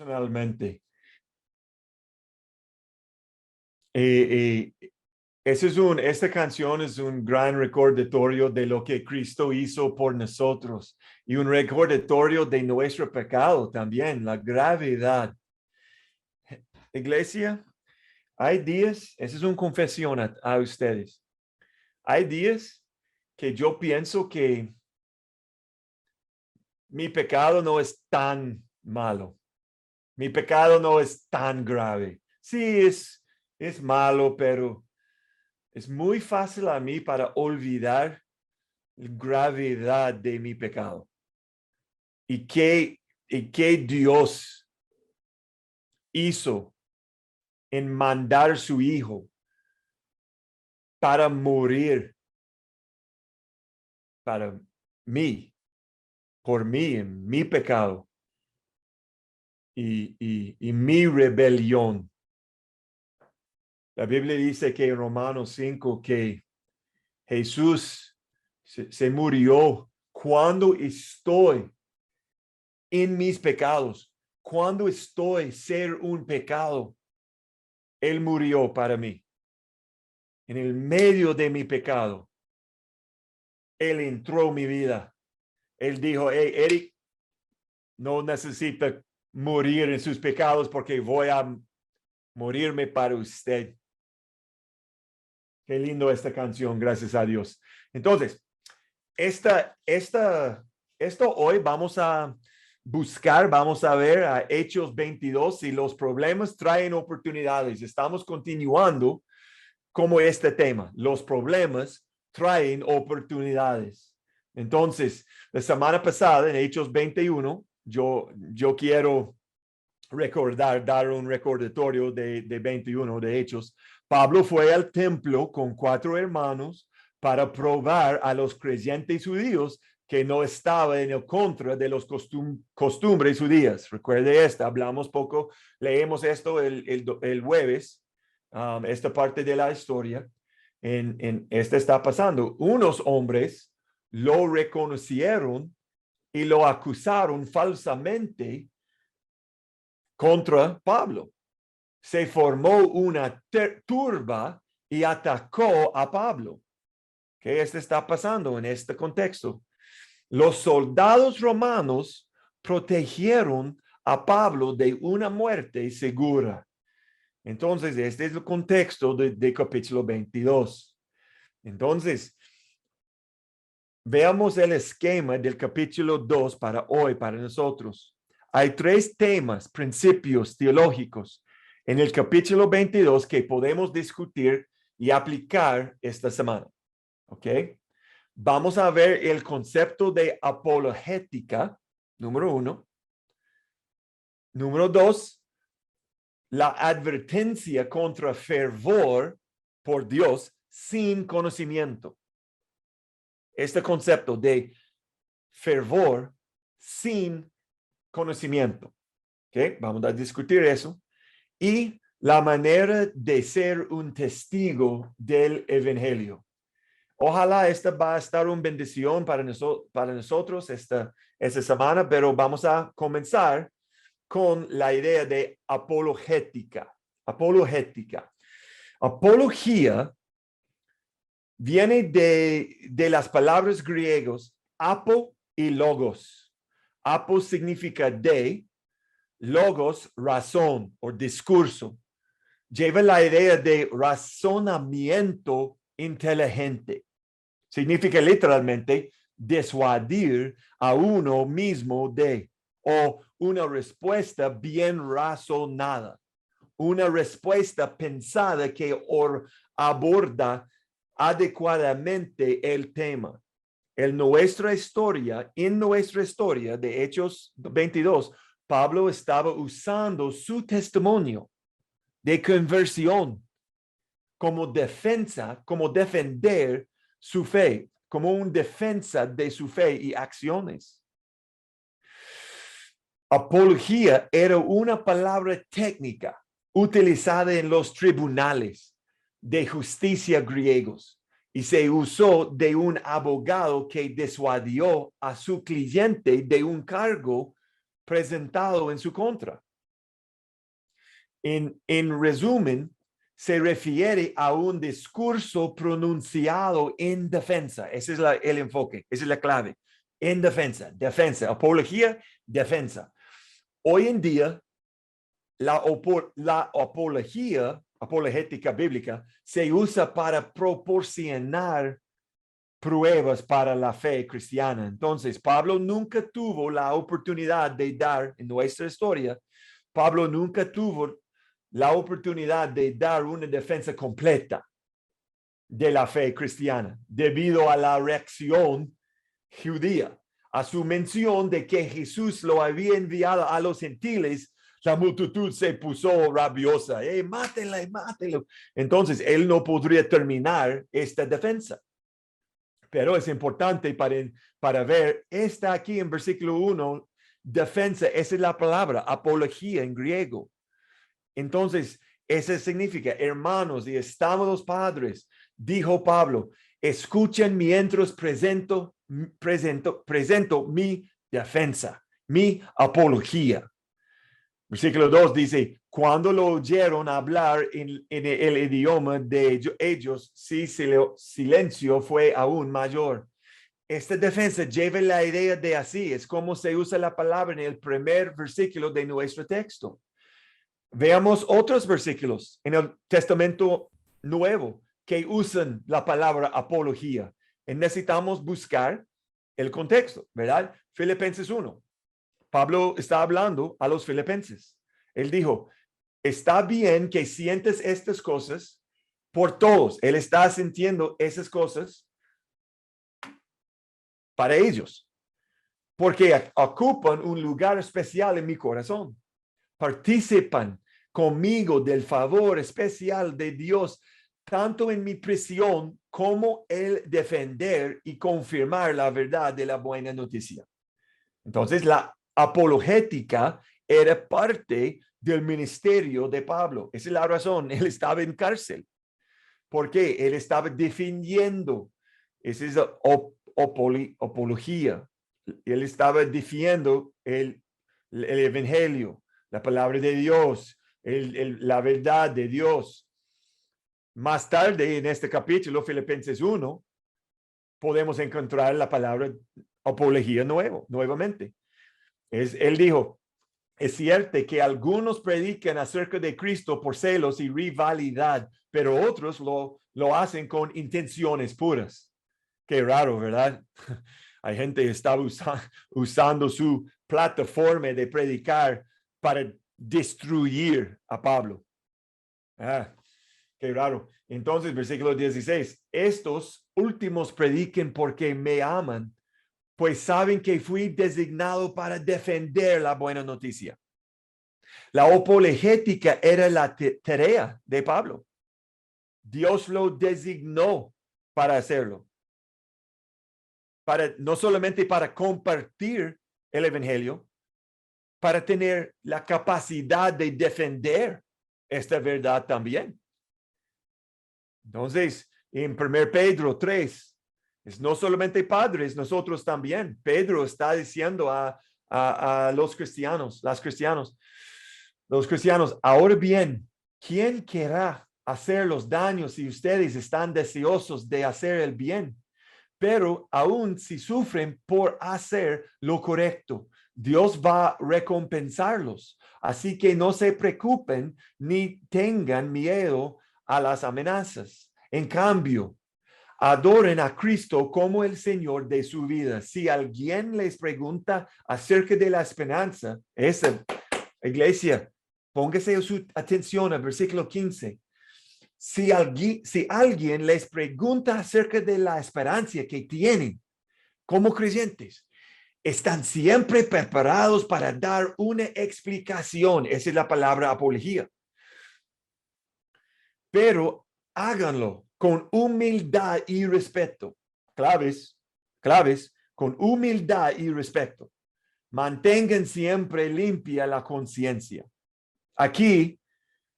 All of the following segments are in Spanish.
personalmente. Y esta canción es un gran recordatorio de lo que Cristo hizo por nosotros y un recordatorio de nuestro pecado también, la gravedad. Iglesia, hay días, esa es una confesión a ustedes. Hay días que yo pienso que mi pecado no es tan malo. Mi pecado no es tan grave. Sí, es malo, pero es muy fácil a mí para olvidar la gravedad de mi pecado. Y qué Dios hizo en mandar su hijo para morir para mí, por mí, en mi pecado y mi rebelión. La Biblia dice que en Romanos 5 que Jesús se murió cuando estoy en mis pecados, cuando estoy ser un pecado. Él murió para mí. En el medio de mi pecado, Él entró en mi vida. Él dijo, hey, Eric, no necesita morir en sus pecados porque voy a morirme para usted. Qué lindo esta canción, gracias a Dios. Entonces, esto hoy vamos a buscar, vamos a ver a Hechos 22 y los problemas traen oportunidades. Estamos continuando como este tema. Los problemas traen oportunidades. Entonces, la semana pasada en Hechos 21, yo quiero dar un recordatorio de 21 de Hechos. Pablo fue al templo con 4 hermanos para probar a los creyentes judíos que no estaba en el contra de los costumbres judías. Recuerde esta, hablamos poco, leemos esto el jueves, esta parte de la historia. Esta está pasando. Unos hombres lo reconocieron y lo acusaron falsamente contra Pablo. Se formó una turba y atacó a Pablo. ¿Qué está pasando en este contexto? Los soldados romanos protegieron a Pablo de una muerte segura. Entonces, este es el contexto de capítulo 22. Entonces, veamos el esquema del capítulo 2 para hoy, para nosotros. Hay 3 temas, principios teológicos en el capítulo 22 que podemos discutir y aplicar esta semana. ¿Ok? Vamos a ver el concepto de apologética, número 1. Número 2, la advertencia contra fervor por Dios sin conocimiento. Este concepto de fervor sin conocimiento. ¿Okay? Vamos a discutir eso. Y la manera de ser un testigo del evangelio. Ojalá esta va a estar una bendición para nosotros esta semana, pero vamos a comenzar con la idea de apologética. Apologética. Apología viene de las palabras griegas apo y logos. Apo significa de, logos, razón o discurso. Lleva la idea de razonamiento inteligente. Significa literalmente disuadir a uno mismo de, o una respuesta bien razonada, una respuesta pensada que aborda adecuadamente el tema. En nuestra historia de Hechos 22, Pablo estaba usando su testimonio de conversión como defensa, como defender su fe, como una defensa de su fe y acciones. Apología era una palabra técnica utilizada en los tribunales de justicia griegos y se usó de un abogado que disuadió a su cliente de un cargo presentado en su contra. En resumen, se refiere a un discurso pronunciado en defensa. Ese es el enfoque, esa es la clave. En defensa, apología, defensa. Hoy en día, la apologética bíblica se usa para proporcionar pruebas para la fe cristiana. Entonces, Pablo nunca tuvo la oportunidad de dar, en nuestra historia, Pablo nunca tuvo la oportunidad de dar una defensa completa de la fe cristiana debido a la reacción judía, a su mención de que Jesús lo había enviado a los gentiles. La multitud se puso rabiosa, mátela, mátelo. Entonces, él no podría terminar esta defensa. Pero es importante para ver, está aquí en versículo 1, defensa, esa es la palabra, apología en griego. Entonces, eso significa, hermanos y estados padres, dijo Pablo, escuchen mientras presento mi defensa, mi apología. Versículo 2 dice, cuando lo oyeron hablar en el idioma de ellos, sí, silencio fue aún mayor. Esta defensa lleva la idea de así, es como se usa la palabra en el primer versículo de nuestro texto. Veamos otros versículos en el Testamento Nuevo que usan la palabra apología. Y necesitamos buscar el contexto, ¿verdad? Filipenses 1. Pablo está hablando a los filipenses. Él dijo, está bien que sientes estas cosas por todos. Él está sintiendo esas cosas para ellos, porque ocupan un lugar especial en mi corazón. Participan conmigo del favor especial de Dios, tanto en mi prisión como el defender y confirmar la verdad de la buena noticia. Entonces, la apologética era parte del ministerio de Pablo. Esa es la razón. Él estaba en cárcel. ¿Por qué? Él estaba defendiendo. Esa es la apología. Él estaba defendiendo el evangelio, la palabra de Dios, la verdad de Dios. Más tarde, en este capítulo, Filipenses 1, podemos encontrar la palabra apología nuevamente. Él dijo, es cierto que algunos predican acerca de Cristo por celos y rivalidad, pero otros lo hacen con intenciones puras. Qué raro, ¿verdad? Hay gente que está usando su plataforma de predicar para destruir a Pablo. Qué raro. Entonces, versículo 16, estos últimos prediquen porque me aman, pues saben que fui designado para defender la buena noticia. La apologética era la tarea de Pablo. Dios lo designó para hacerlo. No solamente para compartir el evangelio, para tener la capacidad de defender esta verdad también. Entonces, en 1 Pedro 3, es no solamente padres, nosotros también. Pedro está diciendo a los cristianos, los cristianos, ahora bien, ¿quién querrá hacer los daños si ustedes están deseosos de hacer el bien? Pero aún si sufren por hacer lo correcto, Dios va a recompensarlos. Así que no se preocupen ni tengan miedo a las amenazas. En cambio, adoren a Cristo como el Señor de su vida. Si alguien les pregunta acerca de la esperanza, esa iglesia, póngase su atención al versículo 15. Si alguien les pregunta acerca de la esperanza que tienen como creyentes, están siempre preparados para dar una explicación. Esa es la palabra apología. Pero háganlo con humildad y respeto. Claves, con humildad y respeto. Mantengan siempre limpia la conciencia. Aquí,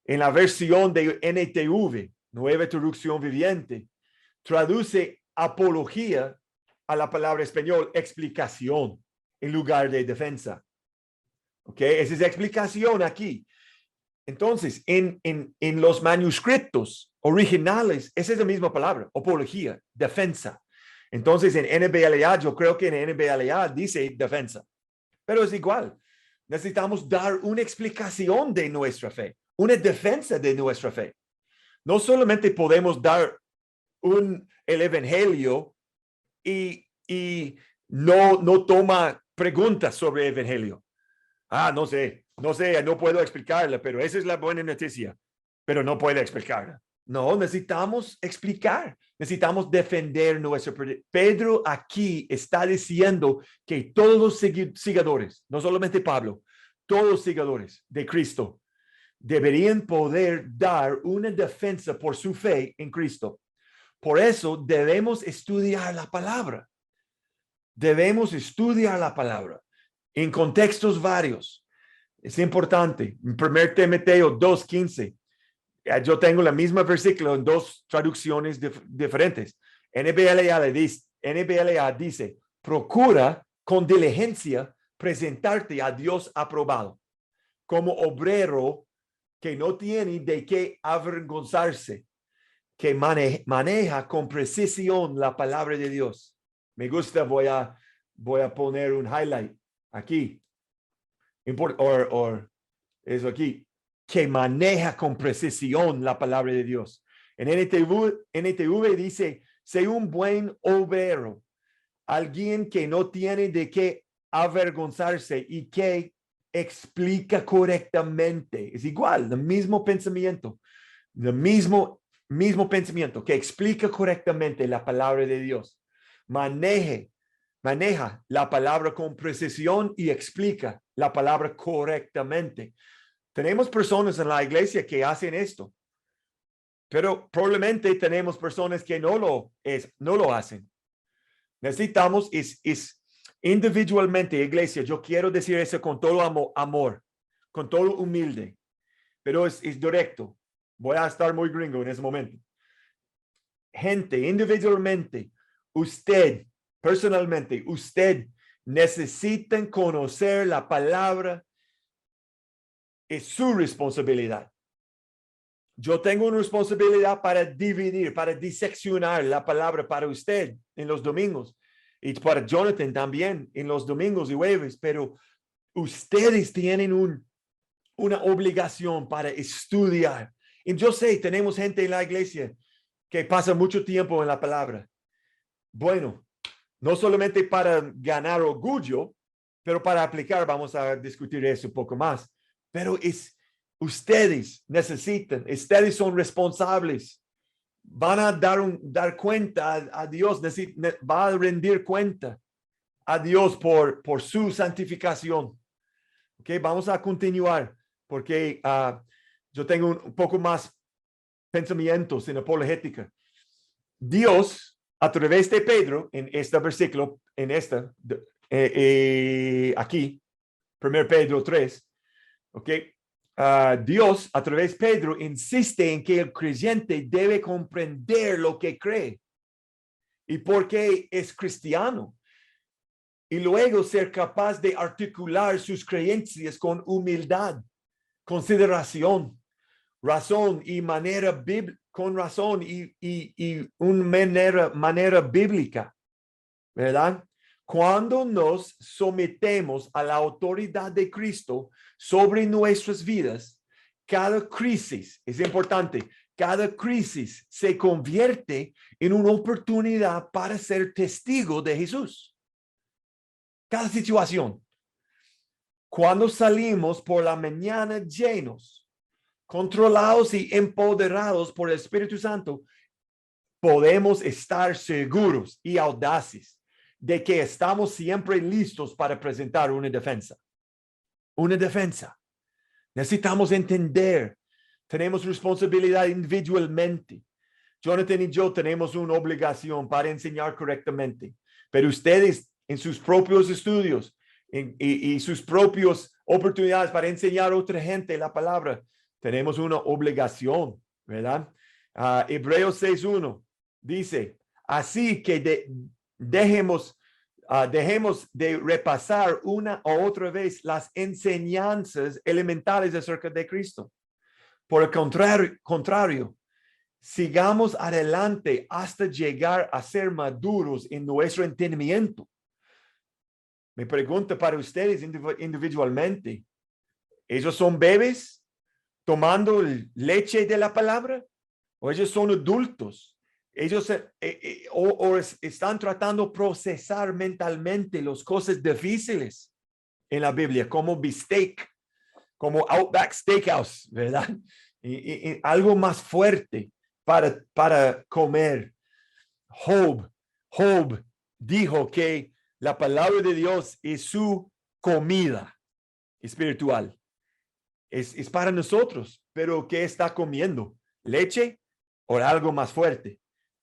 en la versión de NTV, Nueva Traducción Viviente, traduce apología a la palabra español explicación en lugar de defensa. ¿Ok? Esa es explicación aquí. Entonces, en los manuscritos originales, esa es la misma palabra, apología, defensa. Entonces, en NBLA, yo creo que en NBLA dice defensa, pero es igual. Necesitamos dar una explicación de nuestra fe, una defensa de nuestra fe. No solamente podemos dar el evangelio y no toma preguntas sobre el evangelio. No sé, no puedo explicarla, pero esa es la buena noticia, pero no puedo explicarla. No, necesitamos explicar, necesitamos defender nuestro. Pedro aquí está diciendo que todos los seguidores, no solamente Pablo, todos los seguidores de Cristo deberían poder dar una defensa por su fe en Cristo. Por eso debemos estudiar la palabra. Debemos estudiar la palabra en contextos varios. Es importante. En 1 Timoteo 2:15, yo tengo la misma versículo en dos traducciones diferentes. NBLA dice, procura con diligencia presentarte a Dios aprobado, como obrero que no tiene de qué avergonzarse, que maneja con precisión la palabra de Dios. Me gusta, voy a poner un highlight aquí. Eso aquí, que maneja con precisión la palabra de Dios. En NTV dice, sé un buen obrero, alguien que no tiene de qué avergonzarse y que explica correctamente. Es igual, el mismo pensamiento, el mismo pensamiento, que explica correctamente la palabra de Dios. Maneja la palabra con precisión y explica la palabra correctamente. Tenemos personas en la iglesia que hacen esto, pero probablemente tenemos personas que no lo hacen. Necesitamos individualmente, iglesia, yo quiero decir eso con todo amor, con todo humilde, pero es directo. Voy a estar muy gringo en ese momento. Gente, individualmente, usted, personalmente, usted necesita conocer la palabra. Es su responsabilidad. Yo tengo una responsabilidad para dividir, para diseccionar la palabra para usted en los domingos y para Jonathan también en los domingos y jueves, pero ustedes tienen una obligación para estudiar. Y yo sé, tenemos gente en la iglesia que pasa mucho tiempo en la palabra. Bueno, no solamente para ganar orgullo, pero para aplicar, vamos a discutir eso un poco más. Pero ustedes necesitan, ustedes son responsables. Van a dar cuenta a Dios, va a rendir cuenta a Dios por su santificación. Okay, vamos a continuar porque yo tengo un poco más pensamientos en apologética. Dios, a través de Pedro, en este versículo, aquí, 1 Pedro 3, ok, Dios, a través de Pedro, insiste en que el creyente debe comprender lo que cree y por qué es cristiano, y luego ser capaz de articular sus creencias con humildad, consideración, razón y manera con razón y una manera bíblica, ¿verdad? Cuando nos sometemos a la autoridad de Cristo sobre nuestras vidas, cada crisis, es importante, cada crisis se convierte en una oportunidad para ser testigo de Jesús. Cada situación. Cuando salimos por la mañana llenos, controlados y empoderados por el Espíritu Santo, podemos estar seguros y audaces de que estamos siempre listos para presentar una defensa. Una defensa. Necesitamos entender, tenemos responsabilidad individualmente. Jonathan y yo tenemos una obligación para enseñar correctamente, pero ustedes en sus propios estudios y sus propias oportunidades para enseñar a otra gente la palabra, tenemos una obligación, ¿verdad? Hebreos 6:1 dice, así que dejemos de repasar una o otra vez las enseñanzas elementales acerca de Cristo. Por el contrario, sigamos adelante hasta llegar a ser maduros en nuestro entendimiento. Me pregunto para ustedes individualmente, ¿ellos son bebés tomando leche de la palabra? ¿O ellos son adultos? Ellos están tratando de procesar mentalmente las cosas difíciles en la Biblia, como bistec, como Outback Steakhouse, ¿verdad? Y algo más fuerte para comer. Job dijo que la palabra de Dios es su comida espiritual. Es para nosotros, pero ¿qué está comiendo? ¿Leche o algo más fuerte?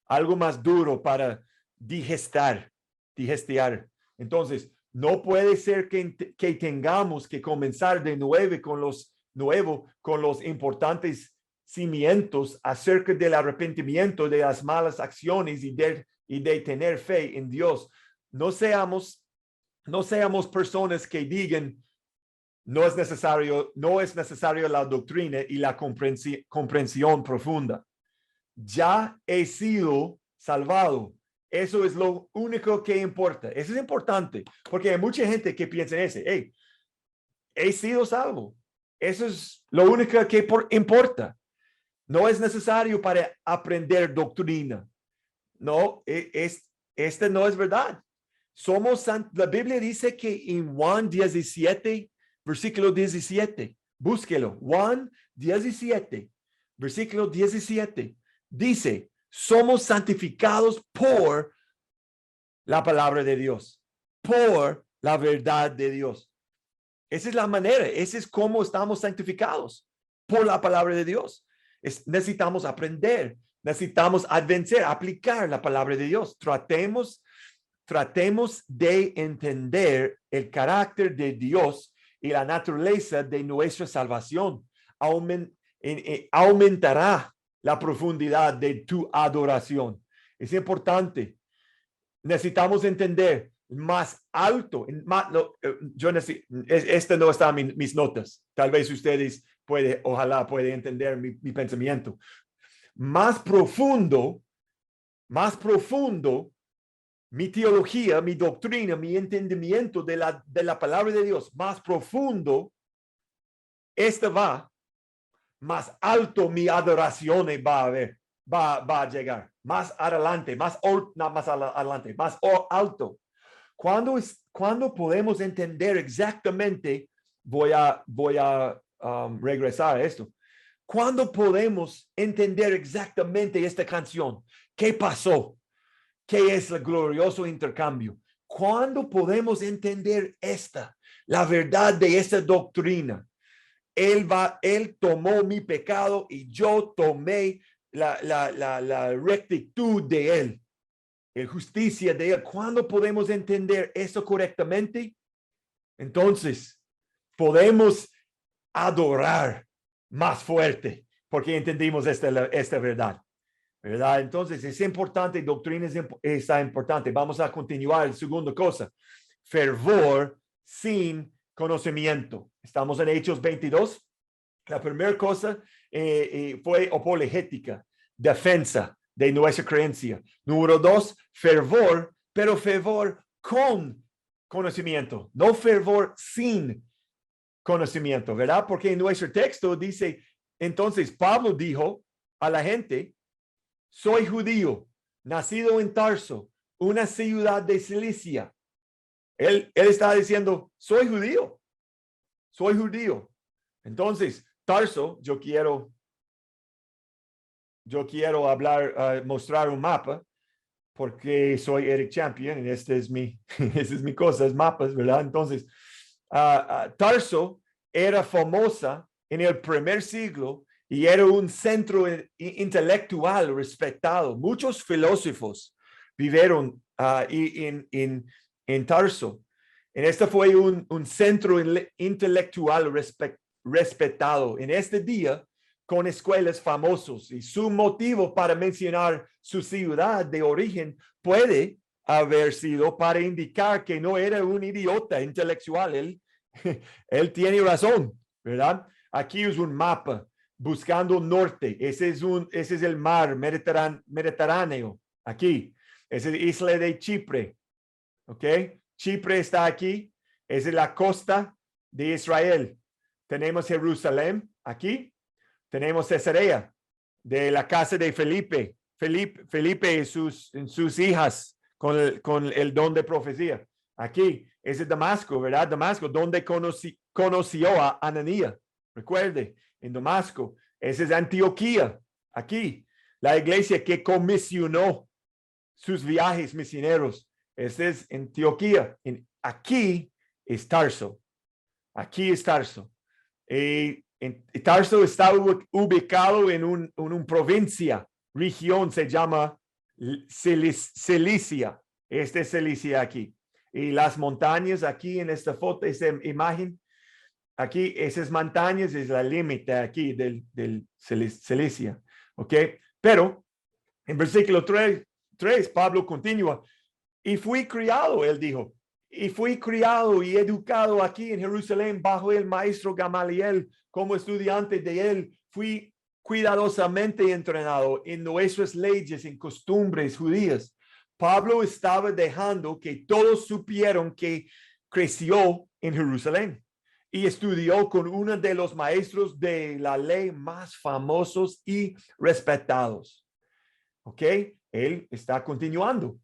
Algo más duro para digestar. Entonces, no puede ser que tengamos que comenzar de nuevo con los importantes cimientos acerca del arrepentimiento de las malas acciones y de tener fe en Dios. No seamos personas que digan, no es necesario la doctrina y la comprensión profunda. Ya he sido salvado. Eso es lo único que importa. Eso es importante, porque hay mucha gente que piensa en eso. Hey, he sido salvo. Eso es lo único que importa. No es necesario para aprender doctrina. No, esta no es verdad. La Biblia dice que en Juan 17, versículo 17, búsquelo. Juan 17, versículo 17, dice, somos santificados por la palabra de Dios, por la verdad de Dios. Esa es la manera, esa es cómo estamos santificados, por la palabra de Dios. Necesitamos aprender, necesitamos vencer, aplicar la palabra de Dios. Tratemos de entender el carácter de Dios y la naturaleza de nuestra salvación. Aumentará la profundidad de tu adoración. Es importante. Necesitamos entender más alto. Este no está en mis notas. Tal vez ustedes ojalá pueden entender mi pensamiento. Más profundo, mi teología, mi doctrina, mi entendimiento de la palabra de Dios, más profundo, más alto mi adoración va a llegar, más adelante, más alto. Cuando podemos entender exactamente, voy a regresar a esto. ¿Cuándo podemos entender exactamente esta canción? ¿Qué pasó? ¿Qué es el glorioso intercambio? ¿Cuándo podemos entender la verdad de esta doctrina? Él tomó mi pecado y yo tomé la rectitud de él, la justicia de él. ¿Cuándo podemos entender eso correctamente? Entonces, podemos adorar más fuerte porque entendimos esta verdad. ¿Verdad? Entonces es importante, doctrina está importante. Vamos a continuar. Segunda cosa, fervor sin conocimiento. Estamos en Hechos 22. La primera cosa fue apologética, defensa de nuestra creencia. Número 2, fervor, pero fervor con conocimiento, no fervor sin conocimiento, ¿verdad? Porque en nuestro texto dice, entonces Pablo dijo a la gente, soy judío, nacido en Tarso, una ciudad de Cilicia. Él está diciendo, soy judío. Entonces, Tarso, yo quiero hablar, mostrar un mapa, porque soy Eric Champion, y esta es mi cosa, es mapas, ¿verdad? Entonces, Tarso era famosa en el primer siglo y era un centro intelectual respetado. Muchos filósofos vivieron en Tarso. Este fue un centro intelectual respetado. En este día, con escuelas famosos, y su motivo para mencionar su ciudad de origen puede haber sido para indicar que no era un idiota intelectual. Él tiene razón, ¿verdad? Aquí es un mapa buscando norte. Ese es el mar Mediterráneo, aquí. Esa es la isla de Chipre, ¿ok? Chipre está aquí. Esa es la costa de Israel. Tenemos Jerusalén aquí. Tenemos Cesarea, de la casa de Felipe. Felipe y sus hijas con el don de profecía. Aquí, ese es Damasco, ¿verdad? Damasco, donde conoció a Ananías. Recuerde, en Damasco. Ese es Antioquía, aquí. La iglesia que comisionó sus viajes misioneros. Ese es Antioquía. Aquí es Tarso. Aquí es Tarso. Tarso está ubicado en una provincia, región, se llama Cilicia. Esta es Cilicia aquí. Y las montañas aquí en esta foto, esta imagen, aquí esas montañas es la límite aquí del Cilicia. ¿Ok? Pero en versículo 3, Pablo continúa. Y fui criado, él dijo, y fui criado y educado aquí en Jerusalén bajo el maestro Gamaliel. Como estudiante de él, fui cuidadosamente entrenado en nuestras leyes, en costumbres judías. Pablo estaba dejando que todos supieran que creció en Jerusalén y estudió con uno de los maestros de la ley más famosos y respetados. ¿Ok? Él está continuando.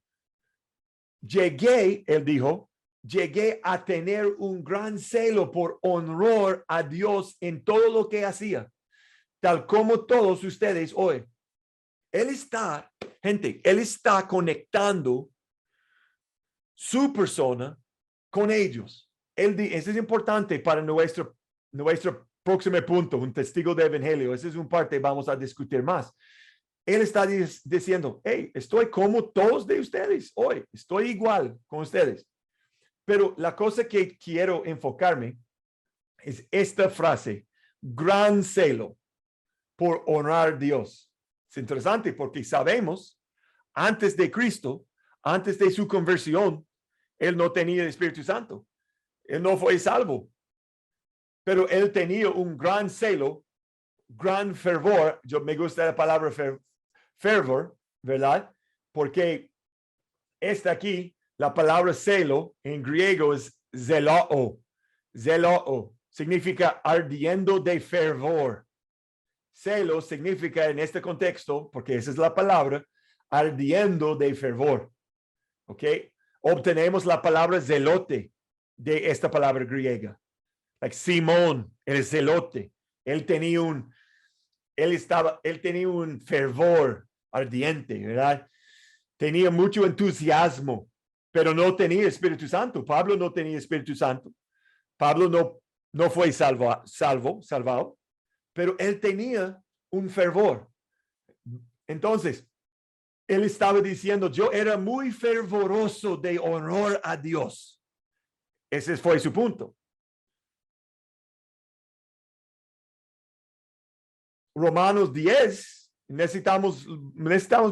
Él dijo, llegué a tener un gran celo por honrar a Dios en todo lo que hacía, tal como todos ustedes hoy. Él está conectando su persona con ellos. Eso es importante para nuestro próximo punto, un testigo de evangelio. Esa es una parte, vamos a discutir más. Él está diciendo, hey, estoy como todos de ustedes hoy, estoy igual con ustedes. Pero la cosa que quiero enfocarme es esta frase, gran celo por honrar a Dios. Es interesante porque sabemos, antes de Cristo, antes de su conversión, él no tenía el Espíritu Santo. Él no fue salvo. Pero él tenía un gran celo, gran fervor. Yo me gusta la palabra fervor, ¿verdad? Porque esta aquí, la palabra celo en griego es zeloo. Zeloo significa ardiendo de fervor. Celo significa en este contexto, porque esa es la palabra, ardiendo de fervor. ¿Ok? Obtenemos la palabra zelote de esta palabra griega. Like Simón, el zelote. Él tenía un fervor ardiente, ¿verdad? Tenía mucho entusiasmo, pero no tenía Espíritu Santo. Pablo no tenía Espíritu Santo. Pablo no fue salvado, pero él tenía un fervor. Entonces, él estaba diciendo, yo era muy fervoroso de honrar a Dios. Ese fue su punto. Romanos 10, necesitamos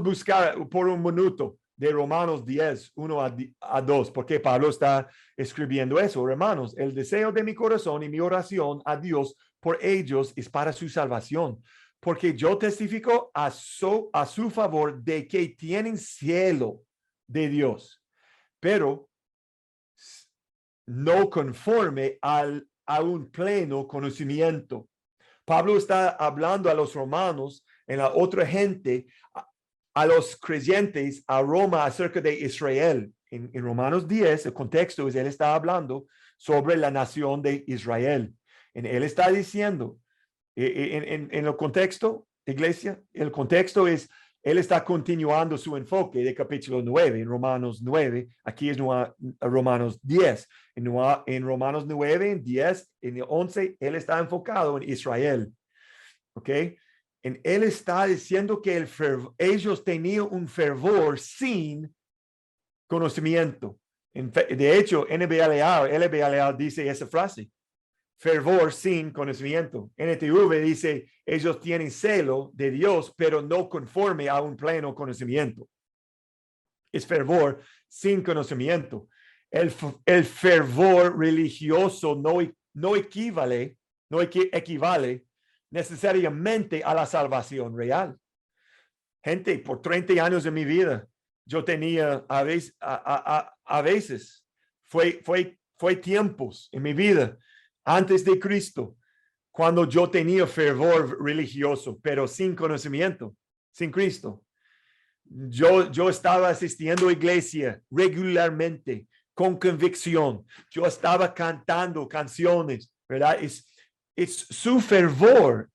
buscar por un minuto de Romanos 10, 1 a 2, porque Pablo está escribiendo eso. Hermanos, el deseo de mi corazón y mi oración a Dios por ellos es para su salvación, porque yo testifico a su favor de que tienen cielo de Dios, pero no conforme a un pleno conocimiento. Pablo está hablando a los romanos, en la otra gente, a los creyentes, a Roma, acerca de Israel. En Romanos 10, el contexto es, él está hablando sobre la nación de Israel. Él está diciendo, en el contexto, iglesia, el contexto es, él está continuando su enfoque de capítulo 9, en Romanos 9, aquí es Romanos 10. En Romanos 9, en 10, en 11, él está enfocado en Israel. ¿Ok? Él está diciendo que ellos tenían un fervor sin conocimiento. De hecho, LBLA dice esa frase, fervor sin conocimiento. NTV dice, ellos tienen celo de Dios, pero no conforme a un pleno conocimiento. Es fervor sin conocimiento. El fervor religioso no equivale necesariamente a la salvación real. Gente, por 30 años de mi vida, yo tenía a veces fue tiempos en mi vida antes de Cristo, cuando yo tenía fervor religioso, pero sin conocimiento, sin Cristo. Yo estaba asistiendo a iglesia regularmente, con convicción. Yo estaba cantando canciones, ¿verdad? Su fervor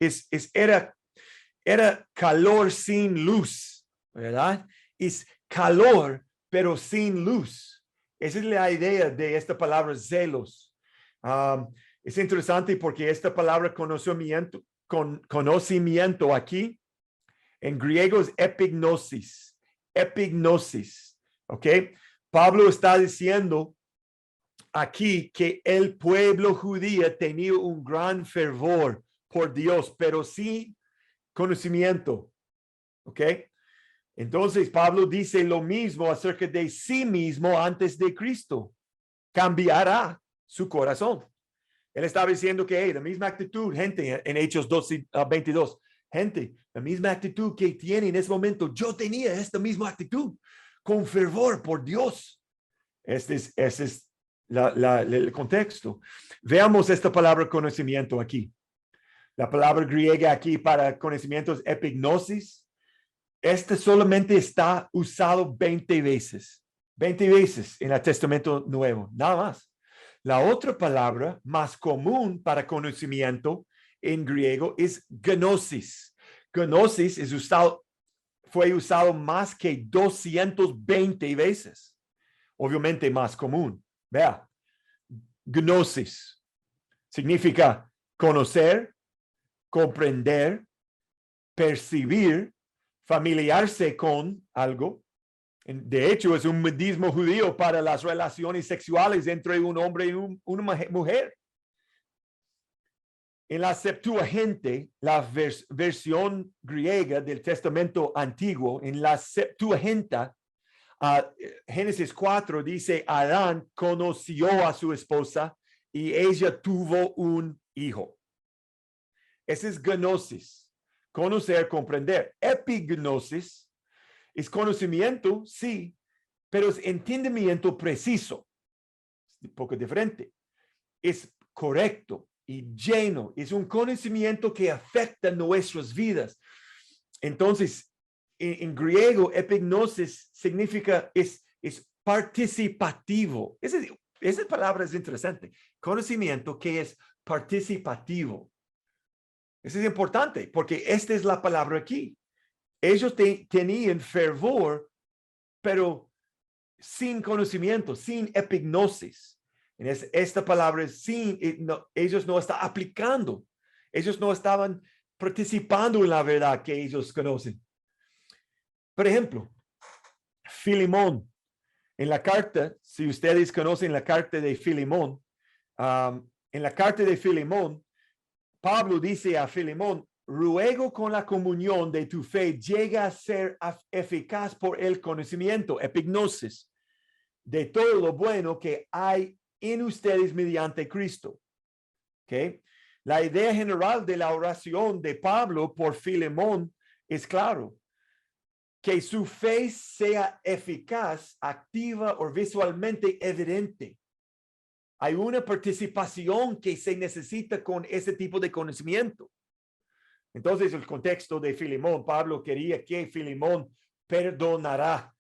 era calor sin luz, ¿verdad? Es calor, pero sin luz. Esa es la idea de esta palabra celos. Es interesante porque esta palabra conocimiento aquí en griego es epignosis. Epignosis, ¿ok? Pablo está diciendo aquí que el pueblo judío tenía un gran fervor por Dios, pero sin conocimiento, ¿ok? Entonces Pablo dice lo mismo acerca de sí mismo antes de Cristo. Cambiará su corazón. Él estaba diciendo que la misma actitud, gente, en Hechos 22, gente, la misma actitud que tiene en ese momento, yo tenía esta misma actitud, con fervor por Dios. Ese es el contexto. Veamos esta palabra conocimiento aquí. La palabra griega aquí para conocimiento es epignosis. Este solamente está usado 20 veces. 20 veces en el Testamento Nuevo, nada más. La otra palabra más común para conocimiento en griego es gnosis. Gnosis fue usado más que 220 veces. Obviamente más común. Vea, gnosis significa conocer, comprender, percibir, familiarse con algo. De hecho, es un modismo judío para las relaciones sexuales entre un hombre y una mujer. En la Septuaginta, la versión griega del Testamento Antiguo, en la Septuaginta, Génesis 4 dice, Adán conoció a su esposa y ella tuvo un hijo. Ese es gnosis, conocer, comprender. Epignosis es conocimiento, sí, pero es entendimiento preciso. Es un poco diferente. Es correcto y lleno. Es un conocimiento que afecta nuestras vidas. Entonces, en griego, epignosis significa, es participativo. Esa palabra es interesante. Conocimiento que es participativo. Eso es importante porque esta es la palabra aquí. Ellos tenían fervor, pero sin conocimiento, sin epignosis. Esta palabra es sin, ellos no están aplicando. Ellos no estaban participando en la verdad que ellos conocen. Por ejemplo, Filemón, en la carta, si ustedes conocen la carta de Filemón, en la carta de Filemón, Pablo dice a Filemón, ruego con la comunión de tu fe llega a ser eficaz por el conocimiento, epignosis, de todo lo bueno que hay en ustedes mediante Cristo. ¿Okay? La idea general de la oración de Pablo por Filemón es claro, que su fe sea eficaz, activa o visualmente evidente. Hay una participación que se necesita con ese tipo de conocimiento. Entonces, el contexto de Filemón, Pablo quería que Filemón perdonara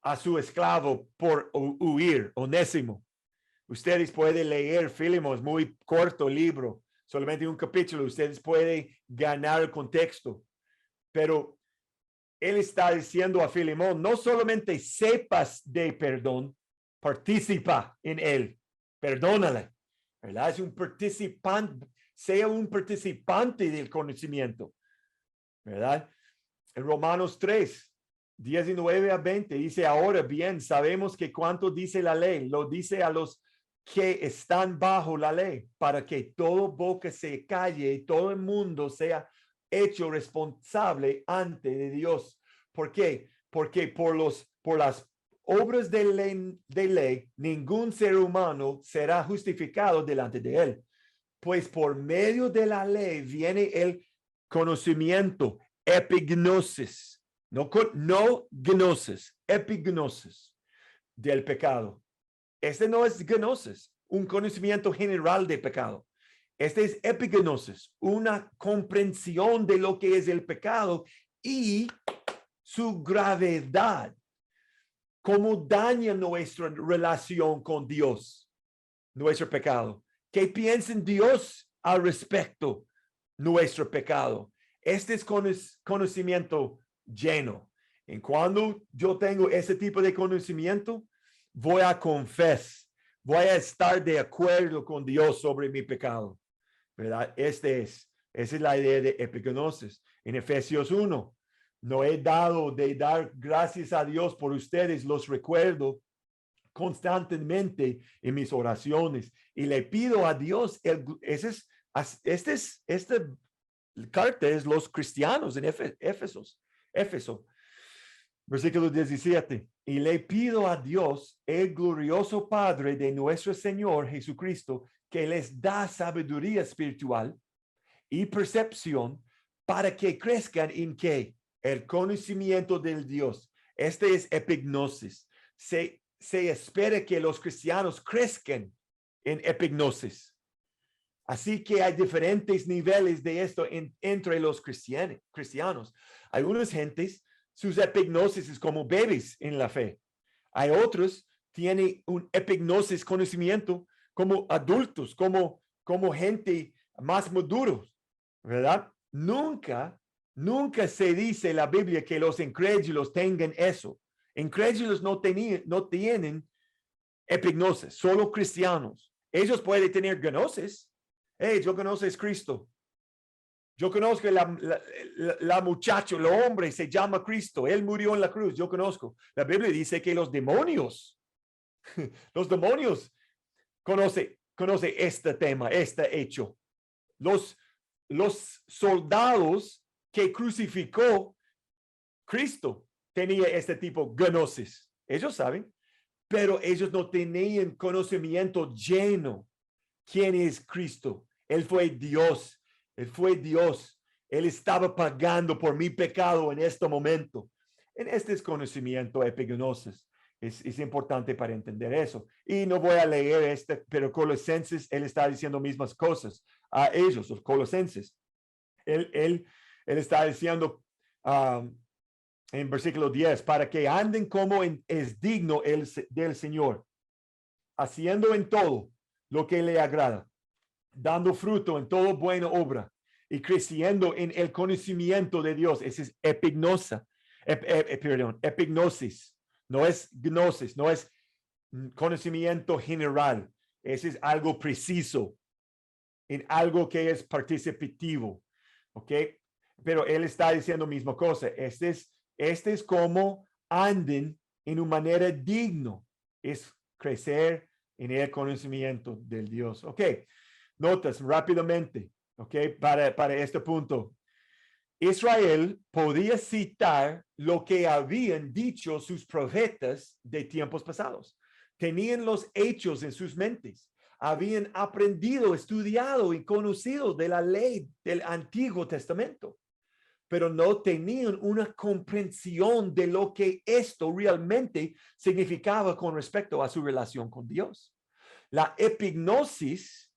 a su esclavo por huir, Onésimo. Ustedes pueden leer Filemón, es muy corto libro, solamente un capítulo, ustedes pueden ganar el contexto. Pero él está diciendo a Filemón, no solamente sepas de perdón, participa en él, perdónale, ¿verdad? Es un participante, sea un participante del conocimiento, ¿verdad? En Romanos 3, 19 a 20, dice, ahora bien, sabemos que cuanto dice la ley, lo dice a los que están bajo la ley, para que todo boca se calle y todo el mundo sea hecho responsable ante de Dios. ¿Por qué? Porque por las obras de ley, ningún ser humano será justificado delante de él. Pues por medio de la ley viene el conocimiento, epignosis, no gnosis, epignosis del pecado. Este no es gnosis, un conocimiento general de pecado. Este es epignosis, una comprensión de lo que es el pecado y su gravedad, cómo daña nuestra relación con Dios, nuestro pecado. ¿Qué piensa Dios al respecto nuestro pecado? Este es conocimiento lleno. Y cuando yo tengo ese tipo de conocimiento, voy a confesar, voy a estar de acuerdo con Dios sobre mi pecado, ¿verdad? Esa es la idea de epignosis. En Efesios 1, no he dado de dar gracias a Dios por ustedes, los recuerdo constantemente en mis oraciones y le pido a Dios, esta carta es los cristianos en Éfeso, versículo 17, y le pido a Dios, el glorioso Padre de nuestro Señor Jesucristo, que les da sabiduría espiritual y percepción para que crezcan en ¿qué? El conocimiento del Dios. Este es epignosis. Se espera que los cristianos crezcan en epignosis. Así que hay diferentes niveles de esto entre los cristianos. Algunas gentes, sus epignosis es como bebés en la fe. Hay otros tienen un epignosis conocimiento como adultos, como gente más maduros, ¿verdad? Nunca se dice en la Biblia que los incrédulos tengan eso. Incrédulos no tienen epignosis, solo cristianos. Ellos pueden tener gnosis. Hey, yo conozco a Cristo. Yo conozco la muchacha, el hombre se llama Cristo. Él murió en la cruz. Yo conozco. La Biblia dice que los demonios conoce este tema, este hecho. Los soldados que crucificó Cristo tenía este tipo de gnosis. Ellos saben, pero ellos no tenían conocimiento lleno. ¿Quién es Cristo? Él fue Dios. Él estaba pagando por mi pecado en este momento. En este es conocimiento, epignosis. Es importante para entender eso. Y no voy a leer pero Colosenses, él está diciendo mismas cosas a ellos, los colosenses. Él está diciendo en versículo 10, para que anden como es digno del Señor, haciendo en todo lo que le agrada, dando fruto en toda buena obra y creciendo en el conocimiento de Dios. Ese es epignosis. No es gnosis, no es conocimiento general. Ese es algo preciso, en algo que es participativo. ¿Ok? Pero él está diciendo misma cosa. Este es como anden en una manera digno. Es crecer en el conocimiento del Dios. Ok. Notas rápidamente. Ok. Para este punto. Israel podía citar lo que habían dicho sus profetas de tiempos pasados. Tenían los hechos en sus mentes. Habían aprendido, estudiado y conocido de la ley del Antiguo Testamento, pero no tenían una comprensión de lo que esto realmente significaba con respecto a su relación con Dios. La epignosis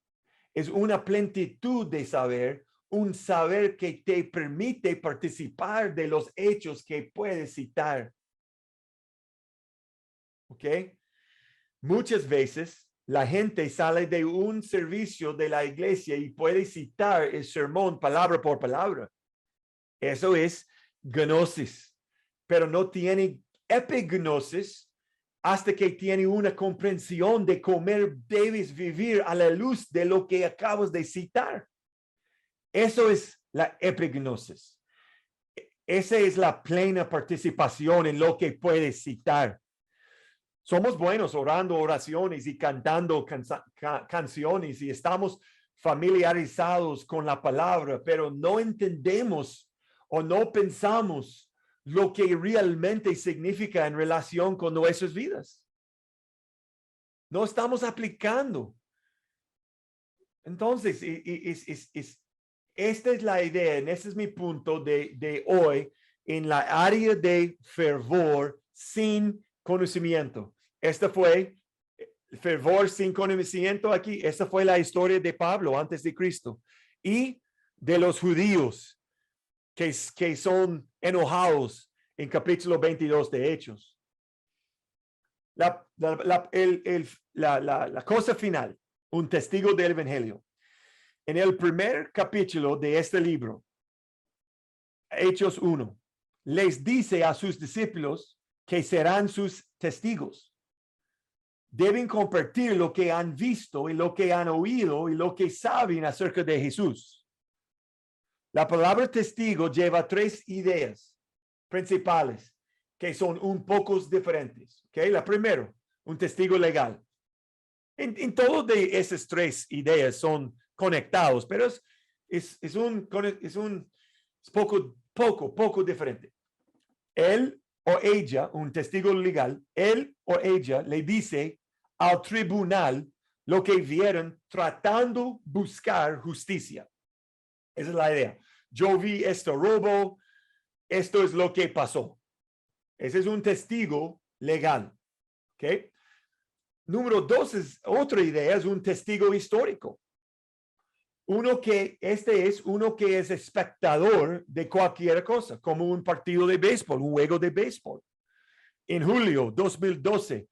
es una plenitud de saber, un saber que te permite participar de los hechos que puedes citar. ¿Ok? Muchas veces la gente sale de un servicio de la iglesia y puede citar el sermón palabra por palabra. Eso es gnosis, pero no tiene epignosis hasta que tiene una comprensión de cómo debes vivir a la luz de lo que acabas de citar. Eso es la epignosis. Esa es la plena participación en lo que puedes citar. Somos buenos orando oraciones y cantando canciones y estamos familiarizados con la palabra, pero no entendemos o no pensamos lo que realmente significa en relación con nuestras vidas. No estamos aplicando Entonces, esta es la idea, y ese es mi punto de hoy en la área de fervor sin conocimiento. Esta fue fervor sin conocimiento aquí. Esta fue la historia de Pablo antes de Cristo y de los judíos que son enojados en capítulo 22 de Hechos. La cosa final, un testigo del evangelio. En el primer capítulo de este libro, Hechos 1, les dice a sus discípulos que serán sus testigos. Deben compartir lo que han visto y lo que han oído y lo que saben acerca de Jesús. La palabra testigo lleva tres ideas principales que son un poco diferentes. ¿Okay? La primera, un testigo legal. En todo de esas tres ideas son conectados, pero es poco diferente. Él o ella, un testigo legal, él o ella le dice al tribunal lo que vieron tratando buscar justicia. Esa es la idea. Yo vi este robo, esto es lo que pasó. Ese es un testigo legal. ¿Ok? Número dos, otra idea, es un testigo histórico. Uno que es espectador de cualquier cosa, como un partido de béisbol, un juego de béisbol. En julio 2012,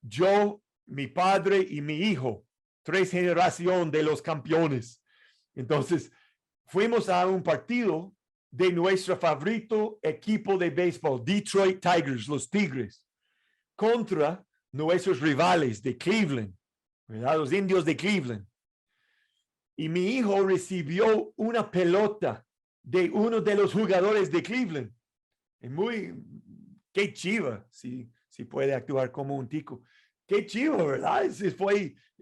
yo, mi padre y mi hijo, 3 generaciones de los campeones. Entonces, fuimos a un partido de nuestro favorito equipo de béisbol, Detroit Tigers, los Tigres, contra nuestros rivales de Cleveland, ¿verdad? Los Indios de Cleveland. Y mi hijo recibió una pelota de uno de los jugadores de Cleveland. Es qué chiva, si puede actuar como un tico. Qué chivo, ¿verdad? Es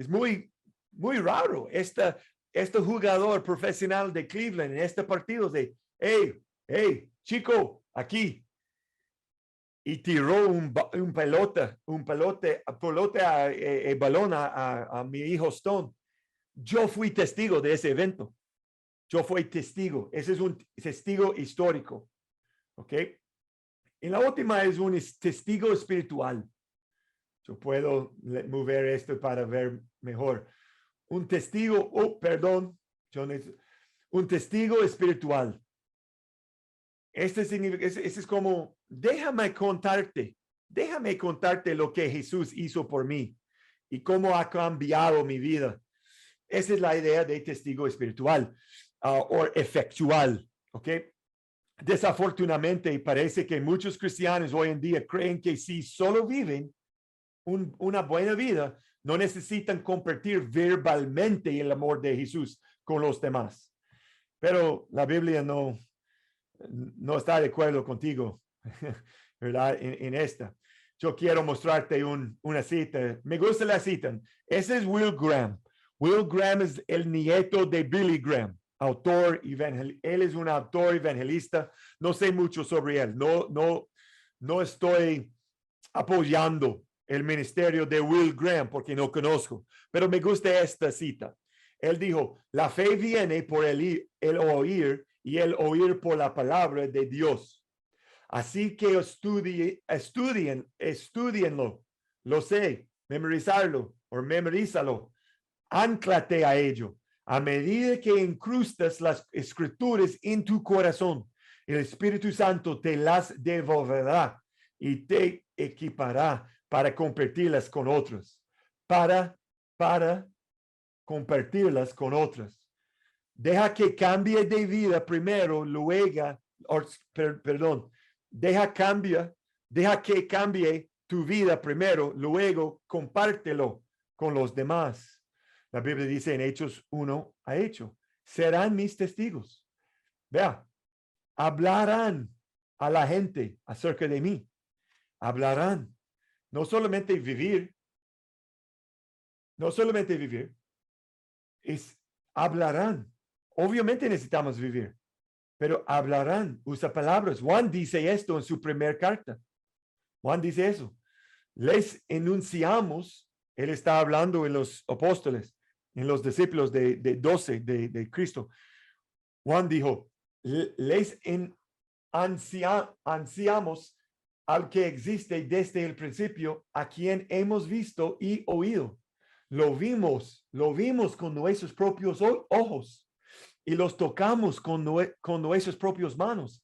muy raro. Este jugador profesional de Cleveland en este partido de, hey, chico, aquí. Y tiró un balón a mi hijo Stone. Yo fui testigo de ese evento. Yo fui testigo. Ese es un testigo histórico. ¿Ok? Y la última es un testigo espiritual. Yo puedo mover esto para ver mejor. Un testigo, un testigo espiritual. Este es como, déjame contarte lo que Jesús hizo por mí y cómo ha cambiado mi vida. Esa es la idea de testigo espiritual o efectual, ¿ok? Desafortunadamente, parece que muchos cristianos hoy en día creen que si solo viven una buena vida, no necesitan compartir verbalmente el amor de Jesús con los demás. Pero la Biblia no está de acuerdo contigo, ¿verdad? En esta. Yo quiero mostrarte una cita. Me gusta la cita. Ese es Will Graham. Will Graham es el nieto de Billy Graham, autor evangelista. Él es un autor evangelista. No sé mucho sobre él. No estoy apoyando el ministerio de Will Graham porque no conozco, pero me gusta esta cita. Él dijo, la fe viene por el oír y el oír por la palabra de Dios. Así que estudienlo, lo sé, memorízalo, anclate a ello. A medida que incrustas las escrituras en tu corazón, el Espíritu Santo te las devolverá y te equipará para compartirlas con otros, para compartirlas con otras. Deja que cambie de vida primero, luego, deja que cambie tu vida primero, luego compártelo con los demás. La Biblia dice en Hechos 1 a hecho, serán mis testigos. Vea, hablarán a la gente acerca de mí. Hablarán. No solamente vivir, hablarán. Obviamente necesitamos vivir, pero hablarán, usa palabras. Juan dice esto en su primera carta. Juan dice eso. Les enunciamos, él está hablando en los apóstoles, en los discípulos de 12 de Cristo. Juan dijo, les ansiamos al que existe desde el principio, a quien hemos visto y oído. Lo vimos con nuestros propios ojos y los tocamos con nuestras propias manos.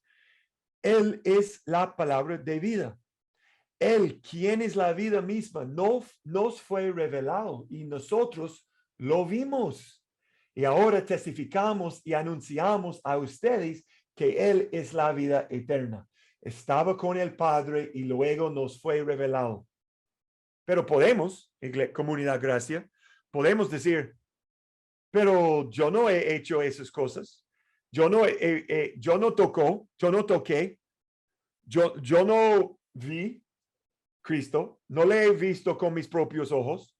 Él es la palabra de vida. Él, quien es la vida misma, nos fue revelado y nosotros lo vimos. Y ahora testificamos y anunciamos a ustedes que Él es la vida eterna. Estaba con el Padre y luego nos fue revelado. Pero podemos, Comunidad Gracia, podemos decir, pero yo no he hecho esas cosas. Yo no toqué, yo no vi Cristo, no le he visto con mis propios ojos,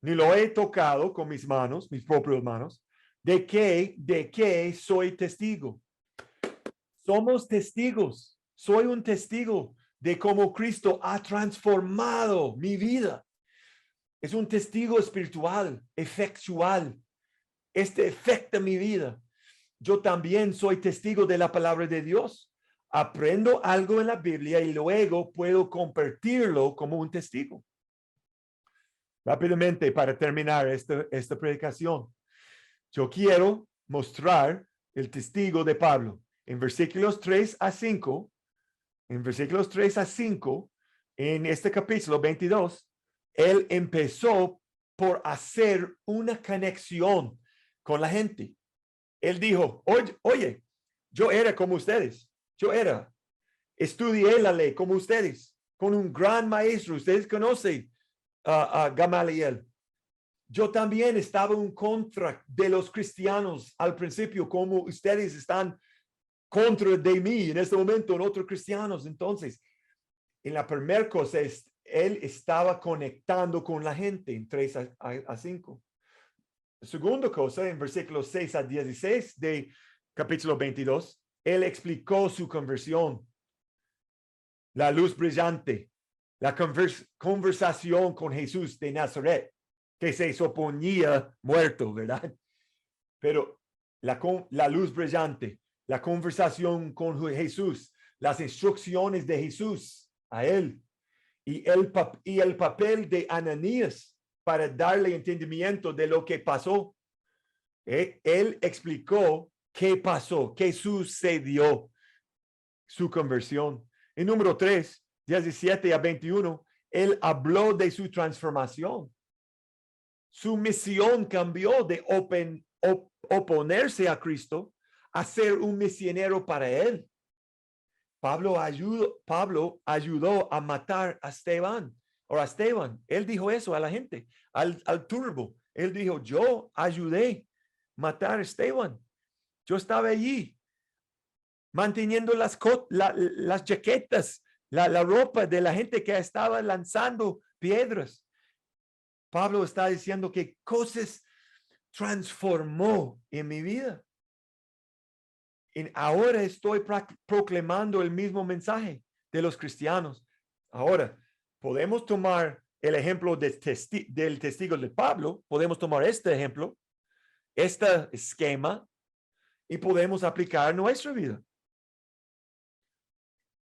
ni lo he tocado con mis manos, mis propias manos. ¿De qué soy testigo? Somos testigos. Soy un testigo de cómo Cristo ha transformado mi vida. Es un testigo espiritual, efectual. Este afecta mi vida. Yo también soy testigo de la palabra de Dios. Aprendo algo en la Biblia y luego puedo compartirlo como un testigo. Rápidamente, para terminar esta predicación, yo quiero mostrar el testigo de Pablo. En versículos 3 a 5, en este capítulo 22, él empezó por hacer una conexión con la gente. Él dijo, oye, yo era como ustedes. Estudié la ley como ustedes, con un gran maestro. Ustedes conocen a Gamaliel. Yo también estaba en contra de los cristianos al principio, como ustedes están contra de mí en este momento en otros cristianos. Entonces, en la primera cosa, él estaba conectando con la gente en 3 a 5. La segunda cosa, en versículos 6 a 16 de capítulo 22, él explicó su conversión, la luz brillante, la conversación con Jesús de Nazaret, que se suponía muerto, ¿verdad? Pero la luz brillante, la conversación con Jesús, las instrucciones de Jesús a él y el papel de Ananías para darle entendimiento de lo que pasó. Él explicó qué pasó, qué sucedió, su conversión. En número 3, 17 a 21, él habló de su transformación. Su misión cambió de oponerse a Cristo a ser un misionero para él. Pablo ayudó a matar a Esteban. Él dijo eso a la gente, al turbo. Él dijo, yo ayudé a matar a Esteban. Yo estaba allí manteniendo las chaquetas, la ropa de la gente que estaba lanzando piedras. Pablo está diciendo que cosas transformó en mi vida. Y ahora estoy proclamando el mismo mensaje de los cristianos. Ahora, podemos tomar el ejemplo del testigo de Pablo, podemos tomar este ejemplo, este esquema, y podemos aplicar nuestra vida.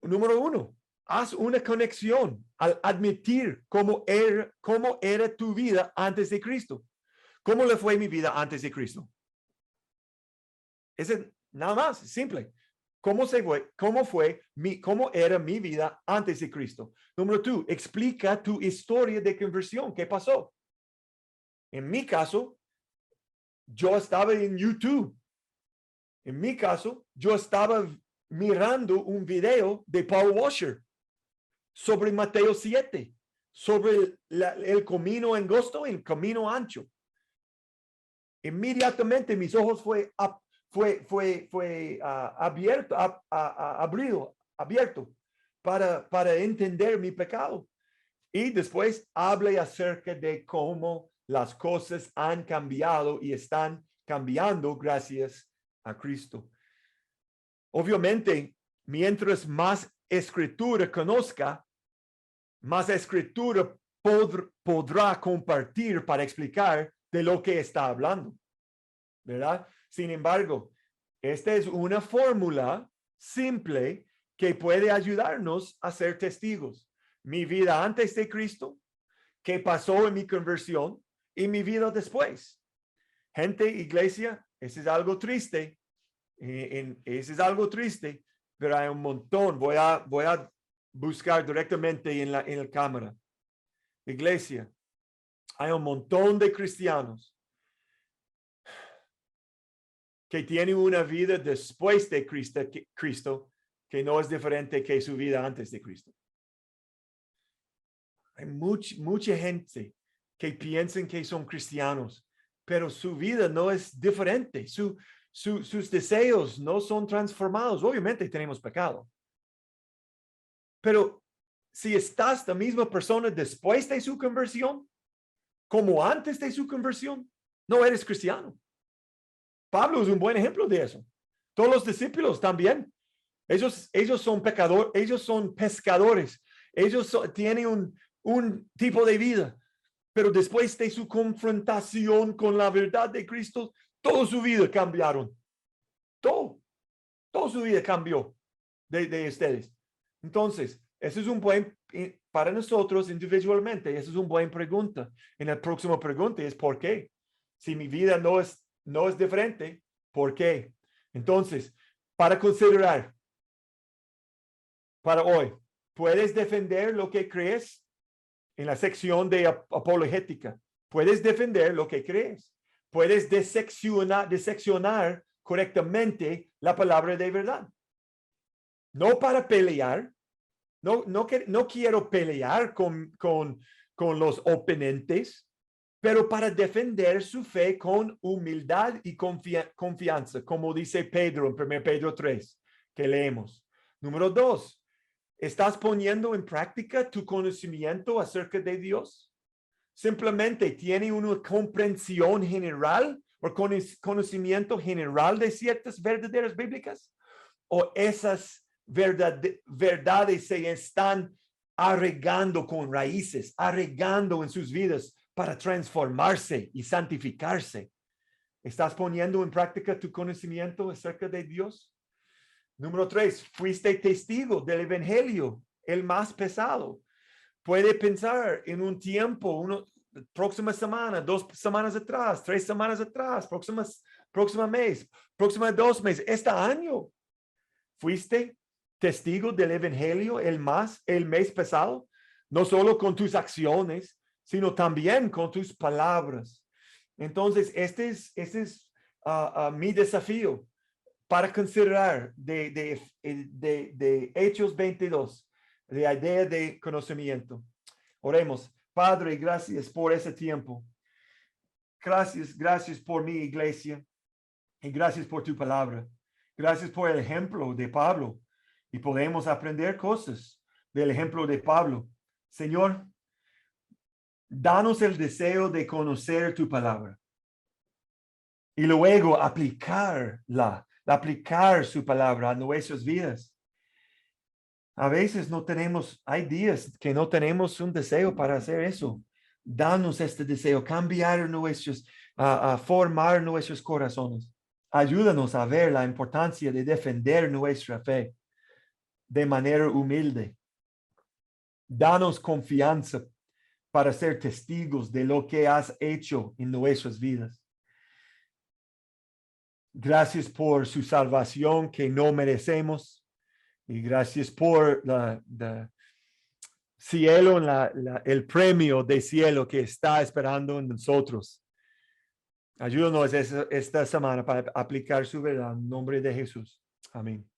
Número 1, haz una conexión al admitir cómo era tu vida antes de Cristo. ¿Cómo le fue mi vida antes de Cristo? Nada más, simple. ¿Cómo era mi vida antes de Cristo? Número 2, explica tu historia de conversión. ¿Qué pasó? En mi caso, yo estaba en YouTube. En mi caso, yo estaba mirando un video de Paul Washer sobre Mateo 7, sobre el camino angosto y el camino ancho. Inmediatamente mis ojos fue abierto para entender mi pecado. Y después hablé acerca de cómo las cosas han cambiado y están cambiando gracias a Cristo. Obviamente, mientras más escritura conozca, más escritura podrá compartir para explicar de lo que está hablando, ¿verdad? Sin embargo, esta es una fórmula simple que puede ayudarnos a ser testigos. Mi vida antes de Cristo, qué pasó en mi conversión y mi vida después. Gente, iglesia, eso es algo triste. Eso es algo triste, pero hay un montón. Voy a buscar directamente en la cámara. Iglesia, hay un montón de cristianos que tienen una vida después de Cristo que no es diferente que su vida antes de Cristo. Hay mucha gente que piensan que son cristianos, pero su vida no es diferente. Sus deseos no son transformados. Obviamente tenemos pecado. Pero si estás la misma persona después de su conversión, como antes de su conversión, no eres cristiano. Pablo es un buen ejemplo de eso. Todos los discípulos también. Ellos son pecadores, ellos son pescadores. Ellos tienen un tipo de vida. Pero después de su confrontación con la verdad de Cristo, toda su vida cambiaron. Toda su vida cambió de ustedes. Entonces, eso es un buen, para nosotros individualmente, eso es una buena pregunta. En la próxima pregunta es ¿por qué? Si mi vida no es diferente, ¿por qué? Entonces, para considerar, para hoy, ¿puedes defender lo que crees? En la sección de apologética, ¿puedes defender lo que crees? ¿Puedes diseccionar correctamente la palabra de verdad? No para pelear. No quiero pelear con los oponentes, pero para defender su fe con humildad y confianza, como dice Pedro en 1 Pedro 3, que leemos. Número 2, ¿estás poniendo en práctica tu conocimiento acerca de Dios? Simplemente tiene una comprensión general o conocimiento general de ciertas verdaderas bíblicas, o esas verdades se están arraigando con raíces, arraigando en sus vidas para transformarse y santificarse. ¿Estás poniendo en práctica tu conocimiento acerca de Dios? Número 3, fuiste testigo del evangelio, el más pesado. Puede pensar en un tiempo, próxima semana, 2 semanas atrás, 3 semanas atrás, próxima mes, próxima 2 meses, este año. ¿Fuiste testigo del evangelio el mes pesado? No solo con tus acciones, sino también con tus palabras. Entonces, este es mi desafío para considerar de Hechos 22, la idea de conocimiento. Oremos. Padre, gracias por ese tiempo. Gracias por mi iglesia y gracias por tu palabra. Gracias por el ejemplo de Pablo y podemos aprender cosas del ejemplo de Pablo. Señor, danos el deseo de conocer tu palabra y luego aplicar su palabra a nuestras vidas. A veces hay días que no tenemos un deseo para hacer eso. Danos este deseo, cambiar a formar nuestros corazones. Ayúdanos a ver la importancia de defender nuestra fe de manera humilde. Danos confianza para ser testigos de lo que has hecho en nuestras vidas. Gracias por su salvación que no merecemos. Y gracias por el cielo, el premio de cielo que está esperando en nosotros. Ayúdanos esta semana para aplicar su verdad en nombre de Jesús. Amén.